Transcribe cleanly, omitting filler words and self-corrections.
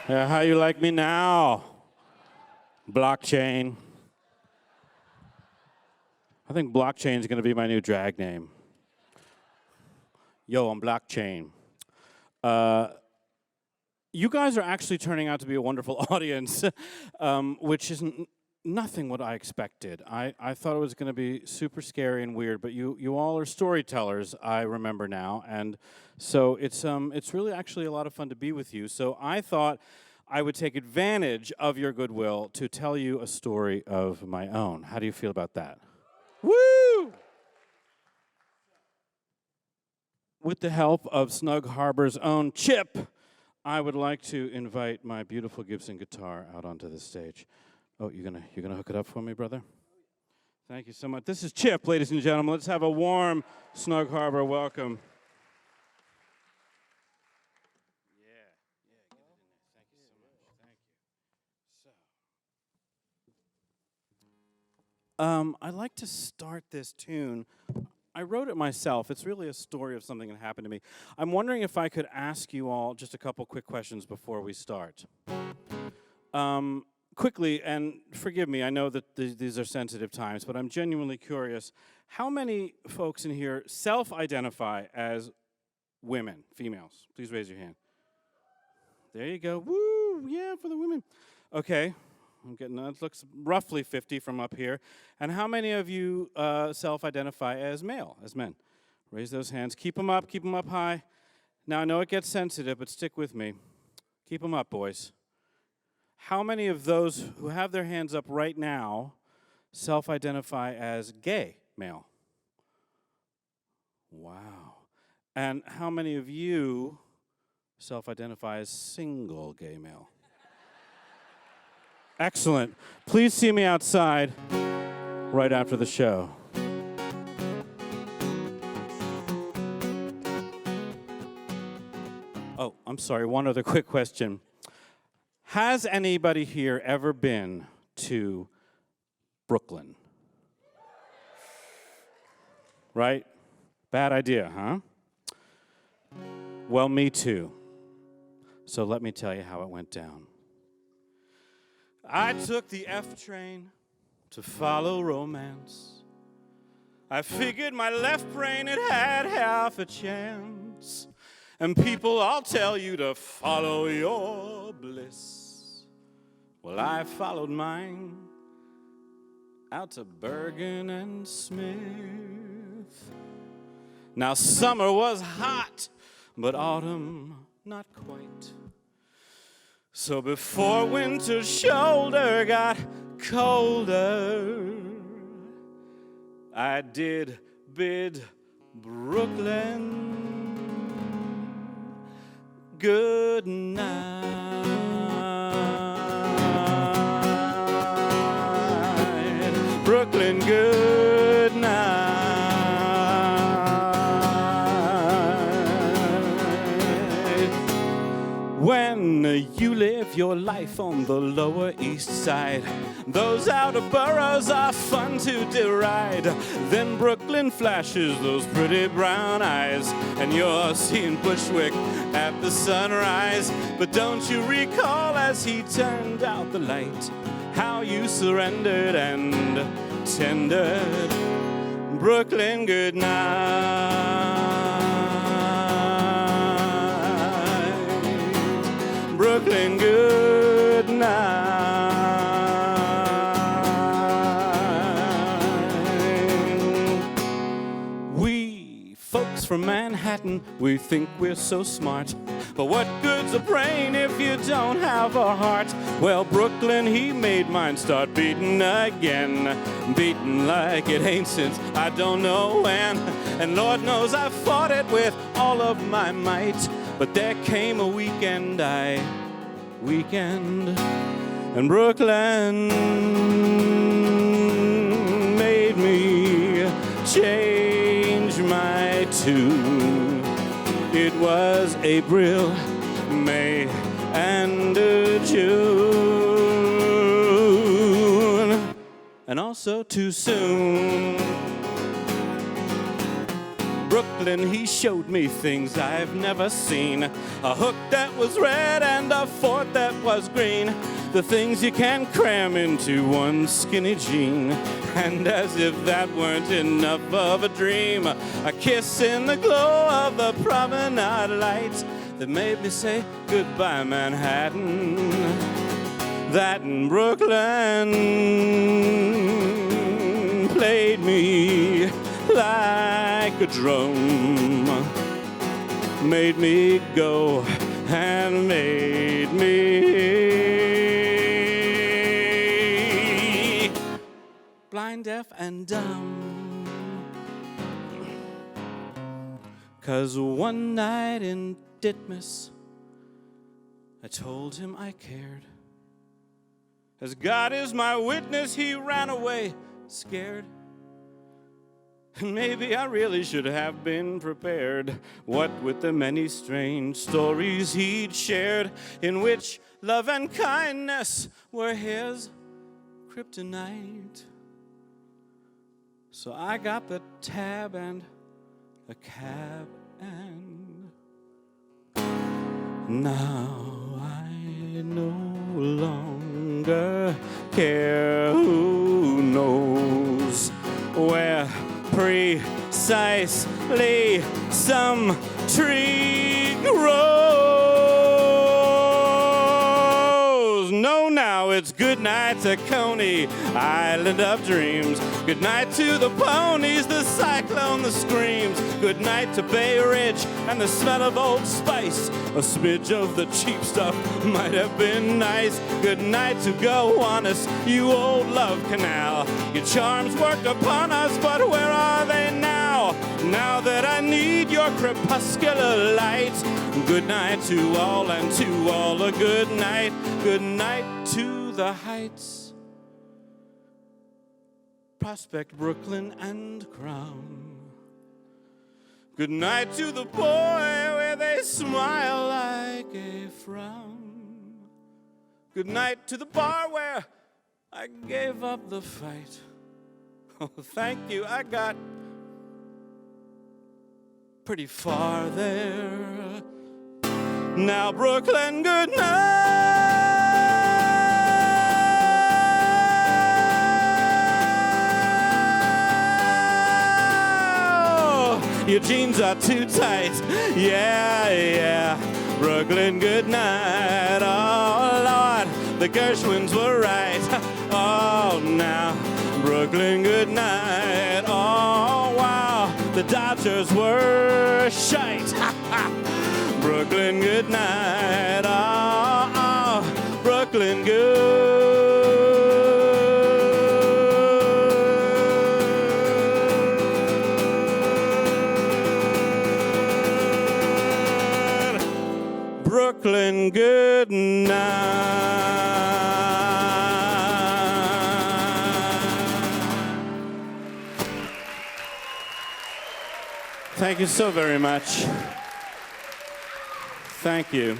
Yeah, how you like me now? Blockchain. I think blockchain is going to be my new drag name. Yo, I'm blockchain. You guys are actually turning out to be a wonderful audience, which is nothing what I expected. I thought it was going to be super scary and weird, but you all are storytellers, I remember now, and so it's really actually a lot of fun to be with you. So I thought I would take advantage of your goodwill to tell you a story of my own. How do you feel about that? Woo! With the help of Snug Harbor's own Chip, I would like to invite my beautiful Gibson guitar out onto the stage. Oh, you're gonna hook it up for me, brother? Thank you so much. This is Chip, ladies and gentlemen. Let's have a warm Snug Harbor welcome. Yeah, get it in there. Thank you so much. Thank you. I'd like to start this tune. I wrote it myself. It's really a story of something that happened to me. I'm wondering if I could ask you all just a couple quick questions before we start. Quickly, and forgive me, I know that these are sensitive times, but I'm genuinely curious. How many folks in here self-identify as women, females? Please raise your hand. There you go. Woo, yeah, for the women. Okay, I'm getting that. It looks roughly 50 from up here. And how many of you self-identify as male, as men? Raise those hands. Keep them up high. Now, I know it gets sensitive, but stick with me. Keep them up, boys. How many of those who have their hands up right now self-identify as gay male? Wow. And how many of you self-identify as single gay male? Excellent. Please see me outside right after the show. Oh, I'm sorry, one other quick question. Has anybody here ever been to Brooklyn? Right? Bad idea, huh? Well, me too. So let me tell you how it went down. I took the F train to follow romance. I figured my left brain it had half a chance. And people all tell you to follow your bliss. Well, I followed mine out to Bergen and Smith. Now, summer was hot, but autumn not quite. So before winter's shoulder got colder, I did bid Brooklyn good night. Brooklyn, good night. When you live your life on the Lower East Side, those outer boroughs are fun to deride. Then Brooklyn flashes those pretty brown eyes, and you're seeing Bushwick at the sunrise. But don't you recall as he turned out the light, how you surrendered and tendered Brooklyn good night. Brooklyn good night. We folks from Manhattan, we think we're so smart, but what good's a brain if you don't have a heart? Well, Brooklyn, he made mine start beating again, beating like it ain't since I don't know when. And Lord knows I fought it with all of my might, but there came a weekend, and Brooklyn made me change my tune. It was April, May, and June, and also too soon. Brooklyn, he showed me things I've never seen. A hook that was red and a fort that was green. The things you can cram into one skinny jean. And as if that weren't enough of a dream, a kiss in the glow of the promenade lights that made me say goodbye, Manhattan. That in Brooklyn played me like a drum, made me go and made me blind, deaf, and dumb. 'Cause one night in Ditmas, I told him I cared. As God is my witness, he ran away scared. And maybe I really should have been prepared, what with the many strange stories he'd shared, in which love and kindness were his kryptonite. So I got the tab and a cab, and now I no longer care who knows where precisely some tree grows. No, now it's good night to Coney Island of dreams. Good night to the ponies, the cyclone, the screams. Good night to Bay Ridge and the smell of Old Spice. A smidge of the cheap stuff might have been nice. Good night to Gowanus, you old love canal. Your charms worked upon us, but where are they now? Now that I need your crepuscular light. Good night to all, and to all a good night. Good night to the Heights, Prospect, Brooklyn, and Crown. Good night to the boy where they smile like a frown. Good night to the bar where I gave up the fight. Oh, thank you, I got pretty far there. Now, Brooklyn, good night. Your jeans are too tight, yeah, yeah. Brooklyn, good night. Oh, Lord, the Gershwins were right. Oh, now, Brooklyn, good night. Oh, wow, the Dodgers were shite. Brooklyn, good night. Oh, oh, Brooklyn, good. Brooklyn, good night. Thank you so very much. Thank you.